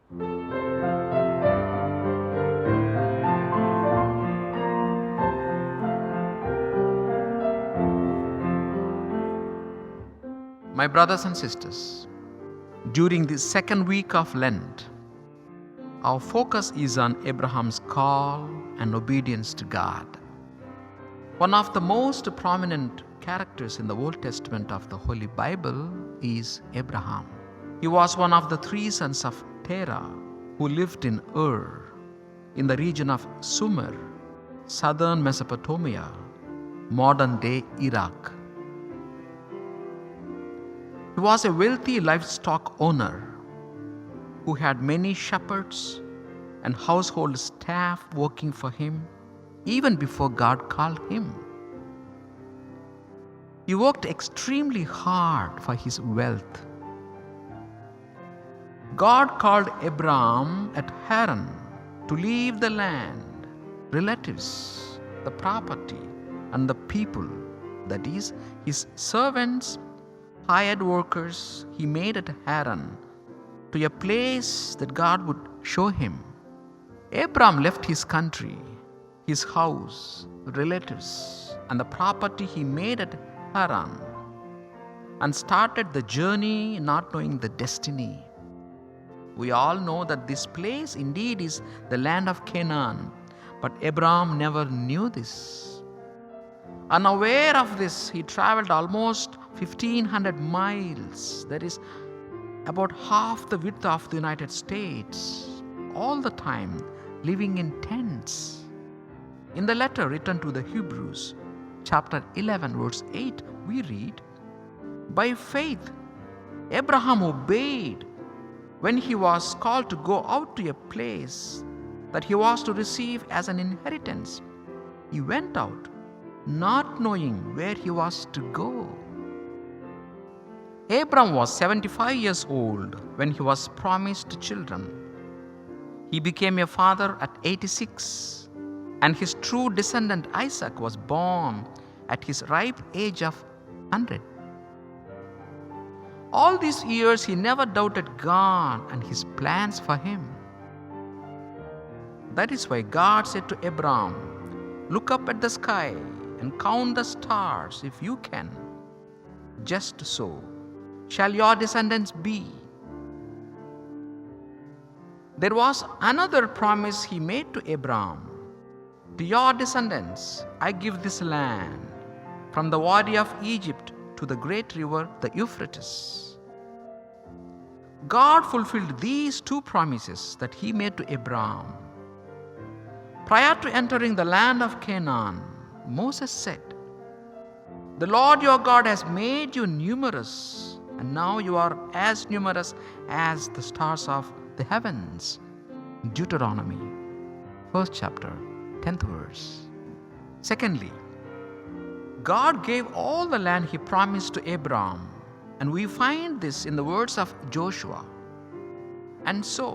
My brothers and sisters, during the second week of Lent, our focus is on Abraham's call and obedience to God. One of the most prominent characters in the Old Testament of the Holy Bible is Abraham. He was one of the three sons of Terah who lived in Ur, in the region of Sumer, southern Mesopotamia, modern-day Iraq. He was a wealthy livestock owner who had many shepherds and household staff working for him even before God called him. He worked extremely hard for his wealth. God called Abram at Haran to leave the land, relatives, the property, and the people, that is, his servants, hired workers he made at Haran, to a place that God would show him. Abram left his country, his house, relatives, and the property he made at Haran, and started the journey not knowing the destiny. We all know that this place indeed is the land of Canaan, but Abram never knew this. Unaware of this, he traveled almost 1,500 miles, that is about half the width of the United States, all the time living in tents. In the letter written to the Hebrews, chapter 11, verse 8, we read, "By faith, Abraham obeyed when he was called to go out to a place that he was to receive as an inheritance. He went out, not knowing where he was to go." Abram was 75 years old when he was promised children. He became a father at 86, and his true descendant Isaac was born at his ripe age of 100. All these years he never doubted God and his plans for him. That is why God said to Abram, "Look up at the sky and count the stars if you can. Just so shall your descendants be." There was another promise he made to Abram. "To your descendants I give this land, from the valley of Egypt to the great river, the Euphrates." God fulfilled these two promises that he made to Abram. Prior to entering the land of Canaan, Moses said, "The Lord your God has made you numerous, and now you are as numerous as the stars of the heavens." Deuteronomy, 1st chapter, 10th verse. Secondly, God gave all the land he promised to Abram, and we find this in the words of Joshua. "And so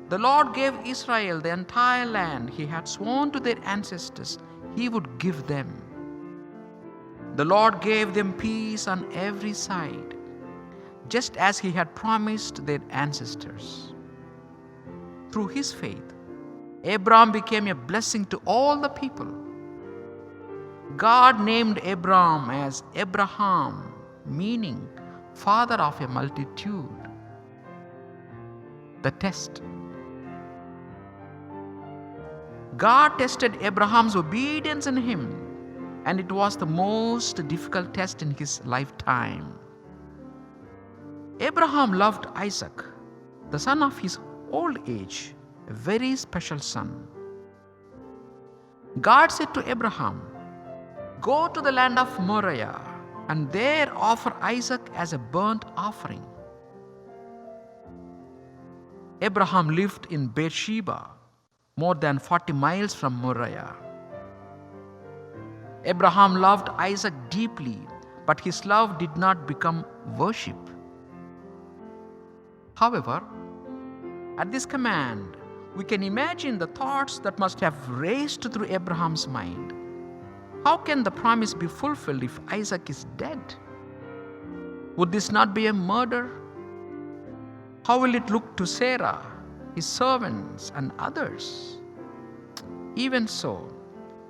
the Lord gave Israel the entire land he had sworn to their ancestors he would give them. The Lord gave them peace on every side, just as he had promised their ancestors." Through his faith, Abram became a blessing to all the people. God named Abram as Abraham, meaning father of a multitude. The test. God tested Abraham's obedience in him, and it was the most difficult test in his lifetime. Abraham loved Isaac, the son of his old age, a very special son. God said to Abraham, "Go to the land of Moriah and there offer Isaac as a burnt offering." Abraham lived in Beersheba, more than 40 miles from Moriah. Abraham loved Isaac deeply, but his love did not become worship. However, at this command, we can imagine the thoughts that must have raced through Abraham's mind. How can the promise be fulfilled if Isaac is dead? Would this not be a murder? How will it look to Sarah, his servants, and others. Even so,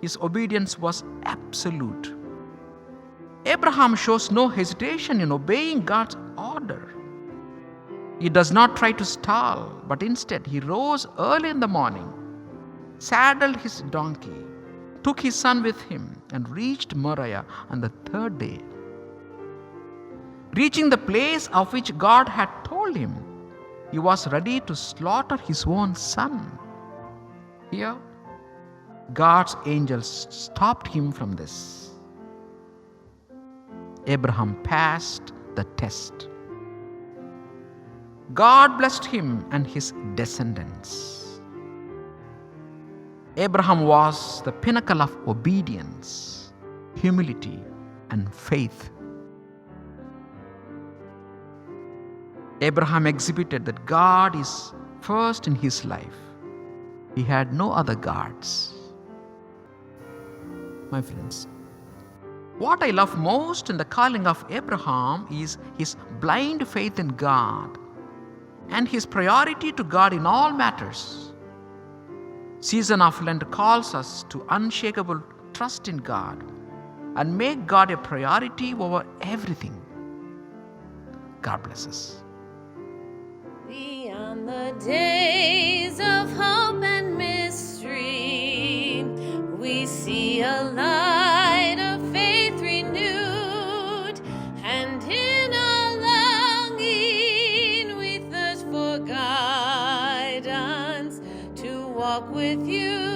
his obedience was absolute. Abraham shows no hesitation in obeying God's order. He does not try to stall, but instead he rose early in the morning, saddled his donkey, took his son with him, and reached Moriah on the third day. Reaching the place of which God had told him, he was ready to slaughter his own son. Here, God's angels stopped him from this. Abraham passed the test. God blessed him and his descendants. Abraham was the pinnacle of obedience, humility, and faith. Abraham exhibited that God is first in his life. He had no other gods. My friends, what I love most in the calling of Abraham is his blind faith in God and his priority to God in all matters. Season of Lent calls us to unshakable trust in God and make God a priority over everything. God bless us. Beyond the days of hope and mystery, we see a light of faith renewed, and in our longing we thirst for guidance to walk with you.